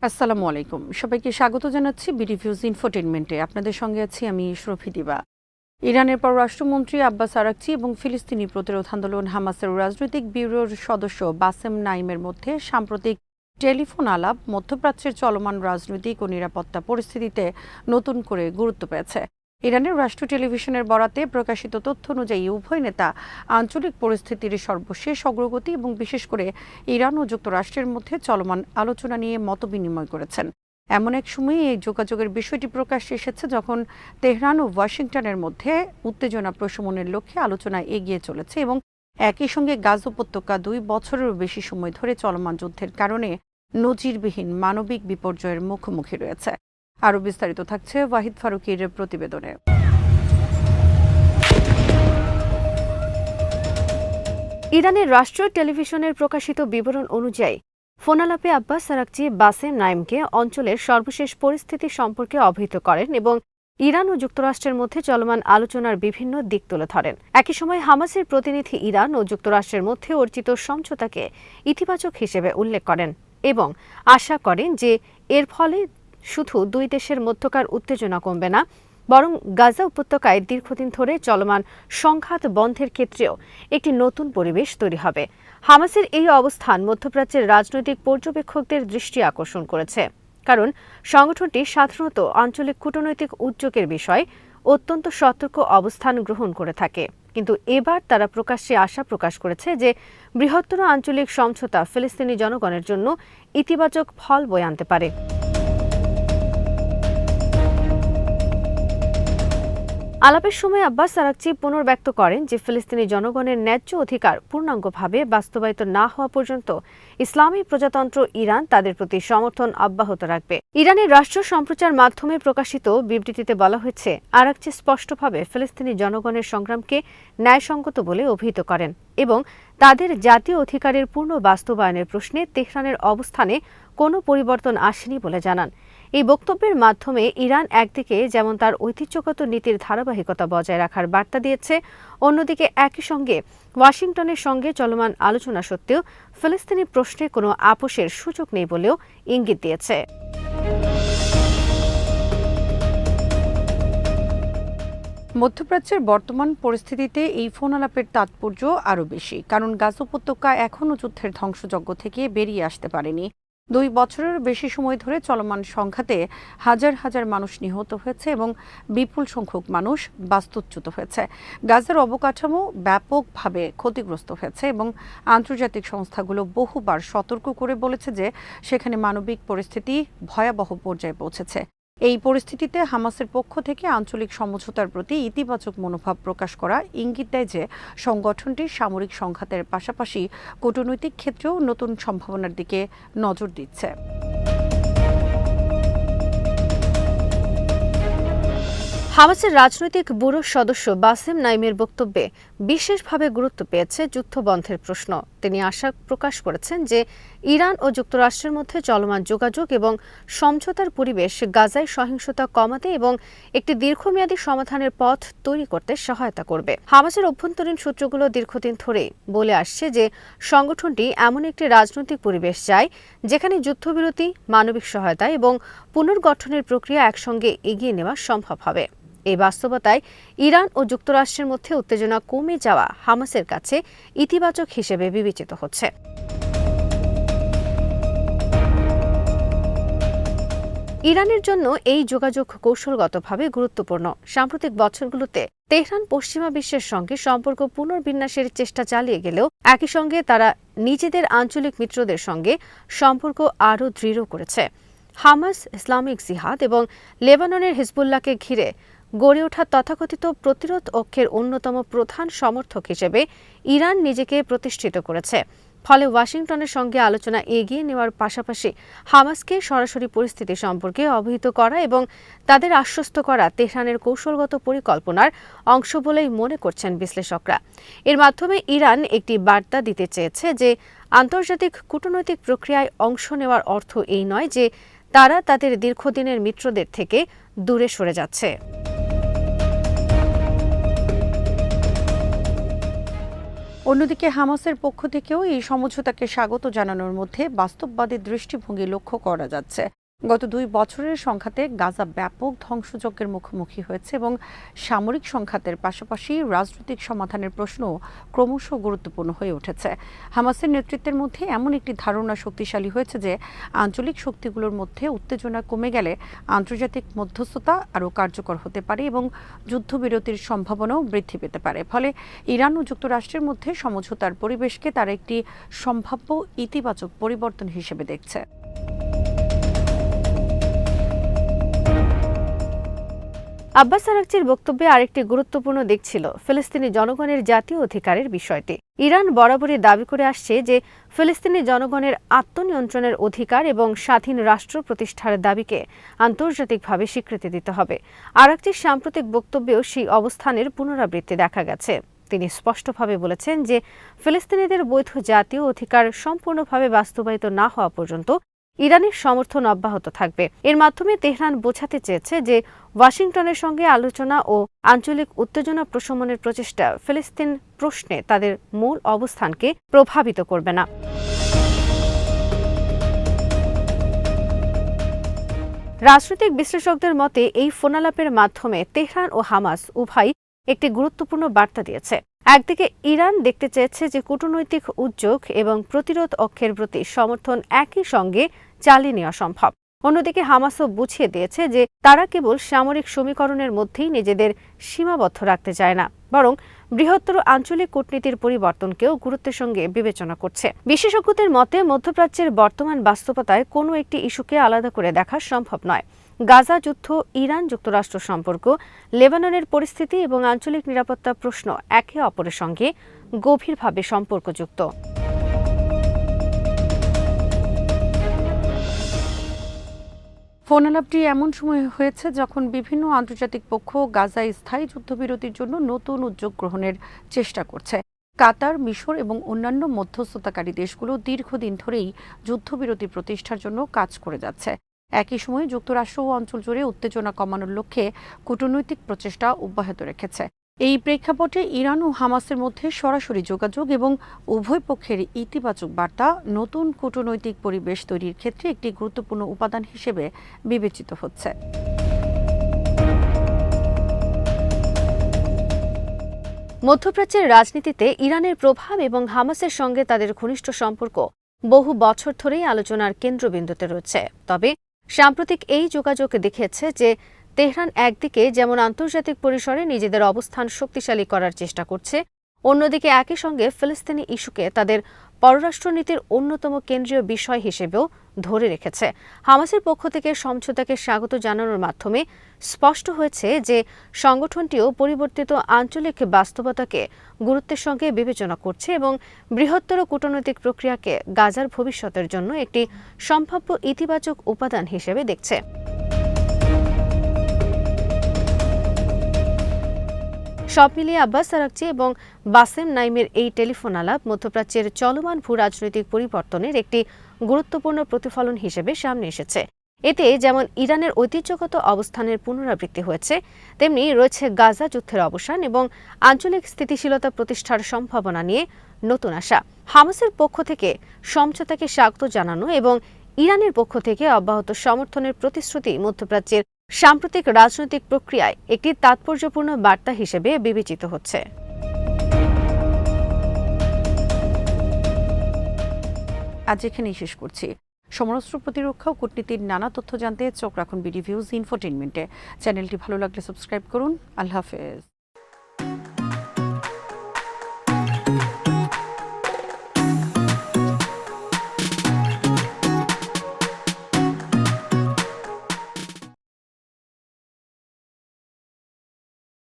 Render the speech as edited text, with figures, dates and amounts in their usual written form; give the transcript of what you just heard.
আসসালামু আলাইকুম। সবাইকে স্বাগত জানাচ্ছি বিডিভিউজ ইনফোটেইনমেন্টে। আপনাদের সঙ্গে আছি আমি শরফি দিবা। ইরানের পররাষ্ট্রমন্ত্রী আব্বাস আরাকচি এবং ফিলিস্তিনি প্রতিরোধ আন্দোলন হামাসের রাজনৈতিক ব্যুরোর সদস্য বাসেম নাইমের মধ্যে সাম্প্রতিক টেলিফোন আলাপ মধ্যপ্রাচ্যের চলমান রাজনৈতিক ও নিরাপত্তা পরিস্থিতিতে নতুন করে গুরুত্ব পেয়েছে। ইরানের রাষ্ট্র টেলিভিশনের বরাতে প্রকাশিত তথ্য অনুযায়ী উভয় নেতা আঞ্চলিক পরিস্থিতির সর্বশেষ অগ্রগতি এবং বিশেষ করে ইরান ও যুক্তরাষ্ট্রের মধ্যে চলমান আলোচনা নিয়ে মতবিনিময় করেছেন। এমন এক সময়ে এই যোগাযোগের বিষয়টি প্রকাশ্যে এসেছে যখন তেহরান ও ওয়াশিংটনের মধ্যে উত্তেজনা প্রশমনের লক্ষ্যে আলোচনা এগিয়ে চলেছে এবং একই সঙ্গে গাজা উপত্যকা 2 বছরেরও বেশি সময় ধরে চলমান যুদ্ধের কারণে নজিরবিহীন মানবিক বিপর্যয়ের মুখোমুখি রয়েছে। আরও বিস্তারিত থাকছে ওয়াহিদ ফারুকীর প্রতিবেদনে। ইরানের রাষ্ট্রীয় টেলিভিশনের প্রকাশিত বিবরণ অনুযায়ী ফোনালাপে আব্বাস আরাকচি বাসেম নাইমকে অঞ্চলের সর্বশেষ পরিস্থিতি সম্পর্কে অবহিত করেন এবং ইরান ও যুক্তরাষ্ট্রের মধ্যে চলমান আলোচনার বিভিন্ন দিক তুলে ধরেন। একই সময় হামাসের প্রতিনিধি ইরান ও যুক্তরাষ্ট্রের মধ্যে অর্জিত সমঝোতাকে ইতিবাচক হিসেবে উল্লেখ করেন এবং আশা করেন যে এর ফলে শুধু দুই দেশের মধ্যকার উত্তেজনা কমবে না, বরং গাজা উপত্যকায় দীর্ঘদিন ধরে চলমান সংঘাত বন্ধের ক্ষেত্রেও একটি নতুন পরিবেশ তৈরি হবে। হামাসের এই অবস্থান মধ্যপ্রাচ্যের রাজনৈতিক পর্যবেক্ষকদের দৃষ্টি আকর্ষণ করেছে, কারণ সংগঠনটি সাধারণত আঞ্চলিক কূটনৈতিক উদ্যোগের বিষয়ে অত্যন্ত সতর্ক অবস্থান গ্রহণ করে থাকে। কিন্তু এবার তারা প্রকাশ্যে আশা প্রকাশ করেছে যে বৃহত্তর আঞ্চলিক সমঝোতা ফিলিস্তিনি জনগণের জন্য ইতিবাচক ফল বয়ে আনতে পারে। আলাপের সময় আব্বাস আরাকচি পুনর্ব্যক্ত করেন যে ফিলিস্তিনি জনগণের ন্যায্য অধিকার পূর্ণাঙ্গভাবে বাস্তবায়িত না হওয়া পর্যন্ত ইসলামী প্রজাতন্ত্র ইরান তাদের প্রতি সমর্থন অব্যাহত রাখবে। ইরানের রাষ্ট্র সম্প্রচার মাধ্যমে প্রকাশিত বিবৃতিতে বলা হয়েছে, আরাকচি স্পষ্টভাবে ফিলিস্তিনি জনগণের সংগ্রামকে ন্যায়সঙ্গত বলে অভিহিত করেন এবং তাদের জাতীয় অধিকারের পূর্ণ বাস্তবায়নের প্রশ্নে তেহরানের অবস্থানে কোনো পরিবর্তন আসেনি বলে জানান। এই বক্তব্যের মাধ্যমে ইরান একদিকে যেমন তার ঐতিহ্যগত নীতির ধারাবাহিকতা বজায় রাখার বার্তা দিয়েছে, অন্যদিকে একই সঙ্গে ওয়াশিংটনের সঙ্গে চলমান আলোচনা সত্ত্বেও ফিলিস্তিনি প্রশ্নে কোনো আপোষের সুযোগ নেই বলেও ইঙ্গিত দিয়েছে। মধ্যপ্রাচ্যের বর্তমান পরিস্থিতিতে এই ফোন আলাপের তাৎপর্য আরও বেশি, কারণ গাজা উপত্যকা এখনও যুদ্ধের ধ্বংসযজ্ঞ থেকে বেরিয়ে আসতে পারেনি। 2 বছরের বেশি সময় ধরে চলমান সংঘাতে হাজার হাজার মানুষ নিহত হয়েছে এবং বিপুল সংখ্যক মানুষ বাস্তুচ্যুত হয়েছে। গাজার অবকাঠামো ব্যাপকভাবে ক্ষতিগ্রস্ত হয়েছে এবং আন্তর্জাতিক সংস্থাগুলো বহুবার সতর্ক করে বলেছে যে সেখানে মানবিক পরিস্থিতি ভয়াবহ পর্যায়ে পৌঁছেছে। এই পরিস্থিতিতে হামাসের পক্ষ থেকে আঞ্চলিক সমঝোতার প্রতি ইতিবাচক মনোভাব প্রকাশ করা ইঙ্গিত দেয় যে সংগঠনটি সামরিক সংঘাতের পাশাপাশি কূটনৈতিক ক্ষেত্রেও নতুন সম্ভাবনার দিকে নজর দিচ্ছে। হামাসের রাজনৈতিক ব্যুরোর সদস্য বাসেম নাইমের বক্তব্যে বিশেষভাবে গুরুত্ব পেয়েছে যুদ্ধবন্ধের প্রশ্ন। তিনি আশা প্রকাশ করেছেন যে ইরান ও যুক্তরাষ্ট্রের মধ্যে চলমান যোগাযোগ এবং সমঝোতার পরিবেশ গাজায় সহিংসতা কমাতে এবং একটি দীর্ঘমেয়াদী সমাধানের পথ তৈরি করতে সহায়তা করবে। হামাসের অভ্যন্তরীণ সূত্রগুলো দীর্ঘদিন ধরেই বলে আসছে যে সংগঠনটি এমন একটি রাজনৈতিক পরিবেশ চায় যেখানে যুদ্ধবিরতি, মানবিক সহায়তা এবং পুনর্গঠনের প্রক্রিয়া একসঙ্গে এগিয়ে নেওয়া সম্ভব হবে। এই বাস্তবতায় ইরান ও যুক্তরাষ্ট্রের মধ্যে উত্তেজনা কমে যাওয়া হামাসের কাছে ইতিবাচক হিসেবে বিবেচিত হচ্ছে। ইরানের জন্য এই যোগাযোগ কৌশলগতভাবে গুরুত্বপূর্ণ। সাম্প্রতিক বছরগুলোতে তেহরান পশ্চিমা বিশ্বের সঙ্গে সম্পর্ক পুনর্বিন্যাসের চেষ্টা চালিয়ে গেলেও একই সঙ্গে তারা নিজেদের আঞ্চলিক মিত্রদের সঙ্গে সম্পর্ক আরও দৃঢ় করেছে। হামাস, ইসলামিক জিহাদ এবং লেবাননের হিজবুল্লাহকে ঘিরে গড়ে ওঠা তথাকথিত প্রতিরোধ অক্ষের অন্যতম প্রধান সমর্থক হিসেবে ইরান নিজেকে প্রতিষ্ঠিত করেছে। ফলে ওয়াশিংটনের সঙ্গে আলোচনা এগিয়ে নেওয়ার পাশাপাশি হামাসকে সরাসরি পরিস্থিতি সম্পর্কে অবহিত করা এবং তাদের আশ্বস্ত করা তেহরানের কৌশলগত পরিকল্পনার অংশ বলেই মনে করছেন বিশ্লেষকরা। এর মাধ্যমে ইরান একটি বার্তা দিতে চেয়েছে যে আন্তর্জাতিক কূটনৈতিক প্রক্রিয়ায় অংশ নেওয়ার অর্থ এই নয় যে তারা তাদের দীর্ঘদিনের মিত্রদের থেকে দূরে সরে যাচ্ছে। অন্যদিকে হামাসের পক্ষ থেকেও এই সমঝোতাকে স্বাগত জানানোর মধ্যে বাস্তববাদী দৃষ্টিভঙ্গি লক্ষ্য করা যাচ্ছে। গত 2 বছরের সংঘাতে গাজা ব্যাপক ধ্বংসযজ্ঞের মুখোমুখি হয়েছে এবং সামরিক সংঘাতের পাশাপাশি রাজনৈতিক সমাধানের প্রশ্ন ক্রমশ গুরুত্বপূর্ণ হয়ে উঠেছে। হামাসের নেতৃত্বের মধ্যে এমন একটি ধারণা শক্তিশালী হয়েছে যে আঞ্চলিক শক্তিগুলোর মধ্যে উত্তেজনা কমে গেলে আন্তর্জাতিক মধ্যস্থতা আরও কার্যকর হতে পারে এবং যুদ্ধবিরতির সম্ভাবনাও বৃদ্ধি পেতে পারে। ফলে ইরান ও যুক্তরাষ্ট্রের মধ্যে সমঝোতার পরিবেশকে তারা একটি সম্ভাব্য ইতিবাচক পরিবর্তন হিসেবে দেখছে। আব্বাস আরাকচির বক্তব্যে আরেকটি গুরুত্বপূর্ণ দিক ছিল ফিলিস্তিনি জনগণের জাতীয় অধিকারের বিষয়টি। ইরান বরাবরই দাবি করে আসছে যে ফিলিস্তিনি জনগণের আত্মনিয়ন্ত্রণের অধিকার এবং স্বাধীন রাষ্ট্র প্রতিষ্ঠার দাবিকে আন্তর্জাতিকভাবে স্বীকৃতি দিতে হবে। আরাকচির সাম্প্রতিক বক্তব্যেও সেই অবস্থানের পুনরাবৃত্তি দেখা গেছে। তিনি স্পষ্টভাবে বলেছেন যে ফিলিস্তিনিদের বৈধ জাতীয় অধিকার সম্পূর্ণভাবে বাস্তবায়িত না হওয়া পর্যন্ত ইরানের সমর্থন অব্যাহত থাকবে। এর মাধ্যমে তেহরান বোঝাতে চেয়েছে যে ওয়াশিংটনের সঙ্গে আলোচনা ও আঞ্চলিক উত্তেজনা প্রশমনের প্রচেষ্টা ফিলিস্তিন প্রশ্নে তাদের মূল অবস্থানকে প্রভাবিত করবে না। রাজনৈতিক বিশ্লেষকদের মতে এই ফোনালাপের মাধ্যমে তেহরান ও হামাস উভয় একটি গুরুত্বপূর্ণ বার্তা দিয়েছে। একদিকে ইরান দেখতে চেয়েছে যে কূটনৈতিক উদ্যোগ এবং প্রতিরোধ অক্ষের প্রতি সমর্থন একই সঙ্গে চালিয়ে নেওয়া সম্ভব। অন্যদিকে হামাসও বুঝিয়ে দিয়েছে যে তারা কেবল সামরিক সমীকরণের মধ্যেই নিজেদের সীমাবদ্ধ রাখতে চায় না, বরং বৃহত্তর আঞ্চলিক কূটনীতির পরিবর্তনকেও গুরুত্বের সঙ্গে বিবেচনা করছে। বিশেষজ্ঞদের মতে মধ্যপ্রাচ্যের বর্তমান বাস্তবতায় কোনো একটি ইস্যুকে আলাদা করে দেখা সম্ভব নয়। গাজা যুদ্ধ, ইরান যুক্তরাষ্ট্র সম্পর্ক, লেবাননের পরিস্থিতি এবং আঞ্চলিক নিরাপত্তা প্রশ্ন একে অপরের সঙ্গে গভীরভাবে সম্পর্কযুক্ত। ফোনালাপটি এমন সময় হয়েছে যখন বিভিন্ন আন্তর্জাতিক পক্ষ গাজায় স্থায়ী যুদ্ধবিরতির জন্য নতুন উদ্যোগ গ্রহণের চেষ্টা করছে। কাতার, মিশর এবং অন্যান্য মধ্যস্থতাকারী দেশগুলো দীর্ঘদিন ধরেই যুদ্ধবিরতি প্রতিষ্ঠার জন্য কাজ করে যাচ্ছে। একই সময়ে যুক্তরাষ্ট্র ও অঞ্চল জুড়ে উত্তেজনা কমানোর লক্ষ্যে কূটনৈতিক প্রচেষ্টা অব্যাহত রেখেছে। এই প্রেক্ষাপটে ইরান ও হামাসের মধ্যে সরাসরি যোগাযোগ এবং উভয় পক্ষের ইতিবাচক বার্তা নতুন কূটনৈতিক পরিবেশ তৈরির ক্ষেত্রে একটি গুরুত্বপূর্ণ উপাদান হিসেবে বিবেচিত হচ্ছে। মধ্যপ্রাচ্যের রাজনীতিতে ইরানের প্রভাব এবং হামাসের সঙ্গে তাদের ঘনিষ্ঠ সম্পর্ক বহু বছর ধরেই আলোচনার কেন্দ্রবিন্দুতে রয়েছে। তবে সাম্প্রতিক এই যোগাযোগ দেখিয়েছে যে তেহরান একদিকে যেমন আন্তর্জাতিক পরিসরে নিজেদের অবস্থান শক্তিশালী করার চেষ্টা করছে, অন্যদিকে একই সঙ্গে ফিলিস্তিনি ইস্যুকে তাদের পররাষ্ট্রনীতির অন্যতম কেন্দ্রীয় বিষয় হিসেবেও ধরে রেখেছে। হামাসের পক্ষ থেকে সমঝোতাকে স্বাগত জানানোর মাধ্যমে স্পষ্ট হয়েছে যে সংগঠনটিও পরিবর্তিত আঞ্চলিক বাস্তবতাকে গুরুত্বের সঙ্গে বিবেচনা করছে এবং বৃহত্তর কূটনৈতিক প্রক্রিয়াকে গাজার ভবিষ্যতের জন্য একটি সম্ভাব্য ইতিবাচক উপাদান হিসেবে দেখছে। সব মিলিয়ে আব্বাস আরাকচি এবং বাসেম নাইমের এই টেলিফোন আলাপ মধ্যপ্রাচ্যের চলমান ভূ রাজনৈতিক পরিবর্তনের একটি গুরুত্বপূর্ণ প্রতিফলন হিসেবে সামনে এসেছে। এতে যেমন ইরানের ঐতিহ্যগত অবস্থানের পুনরাবৃত্তি হয়েছে, তেমনি রয়েছে গাজা যুদ্ধের অবসান এবং আঞ্চলিক স্থিতিশীলতা প্রতিষ্ঠার সম্ভাবনা নিয়ে নতুন আশা। হামাসের পক্ষ থেকে সমঝোতাকে স্বাগত জানানো এবং ইরানের পক্ষ থেকে অব্যাহত সমর্থনের প্রতিশ্রুতি মধ্যপ্রাচ্যের সাম্প্রতিক রাজনৈতিক প্রক্রিয়ায় একটি তাৎপর্যপূর্ণ বার্তা হিসেবে বিবেচিত হচ্ছে। আজ এখানেই শেষ করছি। সমরাস্ত্র প্রতিরক্ষা ও কূটনীতির নানা তথ্য জানতে চোখ রাখুন বিডি ভিউজ ইনফোটেইনমেন্টে। চ্যানেলটি ভালো লাগলে সাবস্ক্রাইব করুন। আল্লাহ হাফেজ।